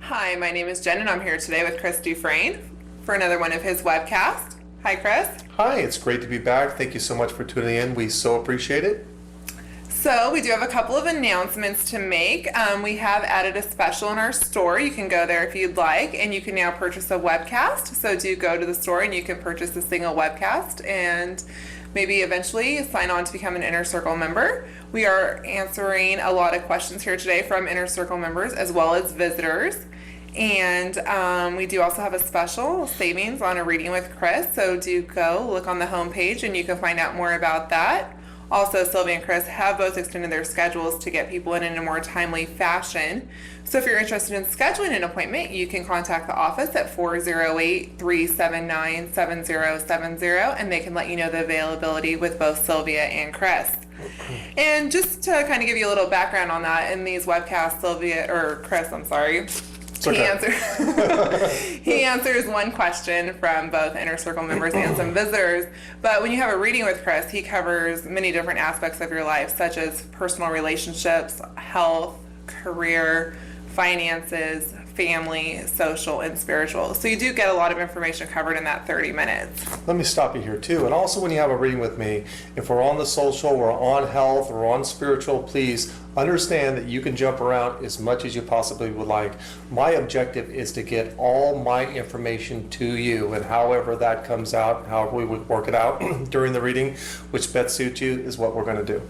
Hi, my name is Jen, and I'm here today with Chris Dufresne for another one of his webcasts. Hi, Chris. Hi, it's great to be back. Thank you so much for tuning in. We so appreciate it. So we do have a couple of announcements to make. We have added a special in our store. You can go there if you'd like, and you can now purchase a webcast. So do go to the store and you can purchase a single webcast and maybe eventually sign on to become an Inner Circle member. We are answering a lot of questions here today from Inner Circle members as well as visitors. And we do also have a special savings on a reading with Chris. So do go look on the homepage and you can find out more about that. Also, Sylvia and Chris have both extended their schedules to get people in a more timely fashion. So if you're interested in scheduling an appointment, you can contact the office at 408-379-7070, and they can let you know the availability with both Sylvia and Chris. And just to kind of give you a little background on that, in these webcasts, he answers one question from both Inner Circle members and some visitors. But when you have a reading with Chris, he covers many different aspects of your life, such as personal relationships, health, career, finances, family, social, and spiritual. So you do get a lot of information covered in that 30 minutes. Let me stop you here too. And also when you have a reading with me, if we're on the social, we're on health, or on spiritual, please understand that you can jump around as much as you possibly would like. My objective is to get all my information to you, and however that comes out, however we would work it out during the reading, which best suits you is what we're going to do.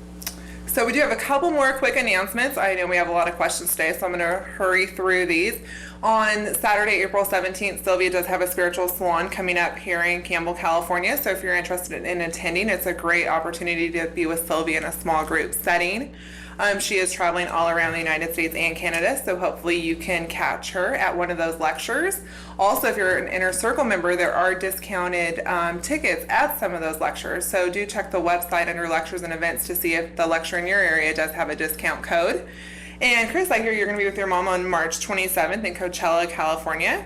So we do have a couple more quick announcements. I know we have a lot of questions today, so I'm going to hurry through these. On Saturday, April 17th, Sylvia does have a spiritual salon coming up here in Campbell, California. So if you're interested in attending, it's a great opportunity to be with Sylvia in a small group setting. She is traveling all around the United States and Canada, so hopefully you can catch her at one of those lectures. Also, if you're an Inner Circle member, there are discounted tickets at some of those lectures, so do check the website under lectures and events to see if the lecture in your area does have a discount code. And Chris, I hear you're going to be with your mom on March 27th in Coachella, California.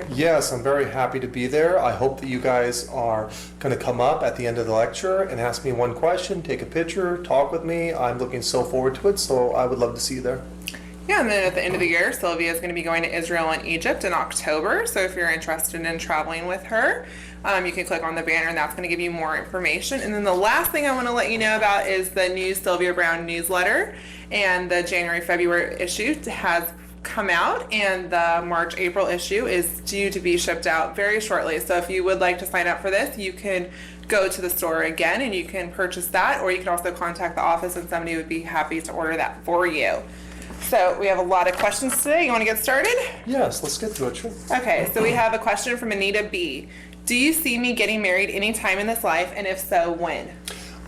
Yes, I'm very happy to be there. I hope that you guys are going to come up at the end of the lecture and ask me one question, take a picture, talk with me. I'm looking so forward to it, so I would love to see you there. Yeah, and then at the end of the year, Sylvia is going to be going to Israel and Egypt in October. So if you're interested in traveling with her, you can click on the banner and that's going to give you more information. And then the last thing I want to let you know about is the new Sylvia Brown newsletter. And the January-February issue has come out, and the March-April issue is due to be shipped out very shortly. So if you would like to sign up for this, you can go to the store again and you can purchase that, or you can also contact the office and somebody would be happy to order that for you. So we have a lot of questions today. You want to get started? Yes, let's get to it, sure. Okay, so we have a question from Anita B. Do you see me getting married anytime in this life, and if so, when?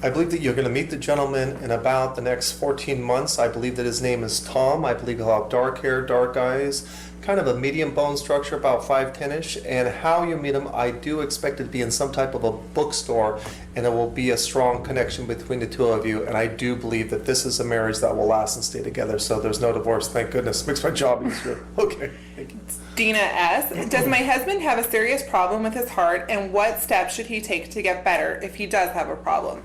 I believe that you're going to meet the gentleman in about the next 14 months. I believe that his name is Tom. I believe he'll have dark hair, dark eyes, kind of a medium bone structure, about 5'10"-ish. And how you meet him, I do expect it to be in some type of a bookstore, and there will be a strong connection between the two of you. And I do believe that this is a marriage that will last and stay together. So there's no divorce, thank goodness. Makes my job easier. Okay, thank you. Dina S. Does my husband have a serious problem with his heart, and what steps should he take to get better if he does have a problem?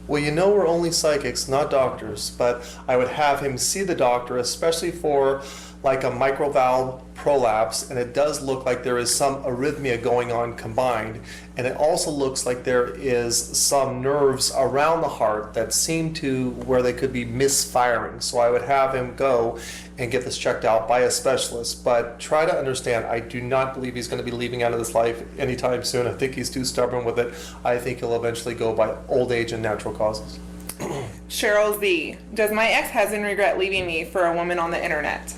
Well, you know we're only psychics, not doctors, but I would have him see the doctor, especially for like a mitral valve prolapse, and it does look like there is some arrhythmia going on combined, and it also looks like there is some nerves around the heart that seem to where they could be misfiring. So I would have him go and get this checked out by a specialist, but try to understand, I do not believe he's going to be leaving out of this life anytime soon. I think he's too stubborn with it. I think he'll eventually go by old age and natural causes. Cheryl Z. Does my ex-husband regret leaving me for a woman on the internet?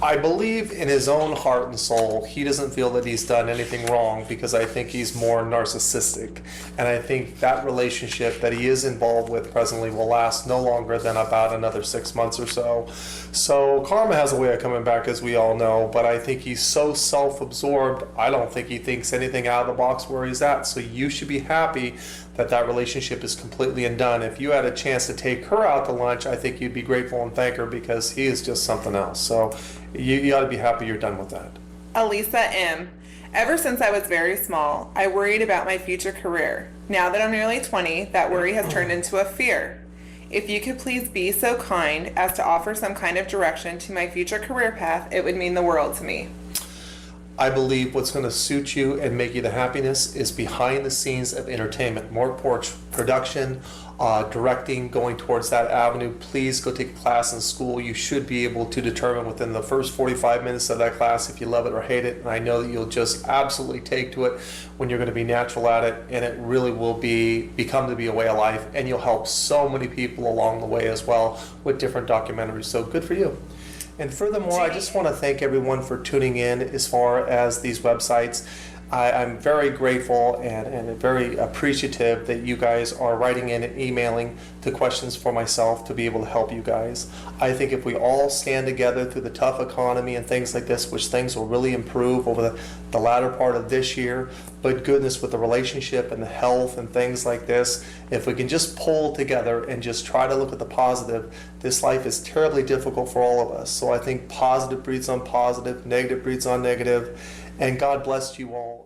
I believe in his own heart and soul, he doesn't feel that he's done anything wrong, because I think he's more narcissistic. And I think that relationship that he is involved with presently will last no longer than about another 6 months or so. So karma has a way of coming back, as we all know, but I think he's so self-absorbed, I don't think he thinks anything out of the box where he's at. So you should be happy that that relationship is completely undone. If you had a chance to take her out to lunch, I think you'd be grateful and thank her, because he is just something else. So you ought to be happy you're done with that. Elisa M. Ever since I was very small, I worried about my future career. Now that I'm nearly 20, that worry has turned into a fear. If you could please be so kind as to offer some kind of direction to my future career path, it would mean the world to me. I believe what's going to suit you and make you the happiness is behind the scenes of entertainment, more production, directing, going towards that avenue. Please go take a class in school. You should be able to determine within the first 45 minutes of that class if you love it or hate it. And I know that you'll just absolutely take to it when you're going to be natural at it, and it really will become to be a way of life. And you'll help so many people along the way as well with different documentaries. So good for you. And furthermore, I just want to thank everyone for tuning in as far as these websites. I'm very grateful and very appreciative that you guys are writing in and emailing the questions for myself to be able to help you guys. I think if we all stand together through the tough economy and things like this, which things will really improve over the latter part of this year, but goodness, with the relationship and the health and things like this, if we can just pull together and just try to look at the positive, this life is terribly difficult for all of us. So I think positive breeds on positive, negative breeds on negative, and God bless you all.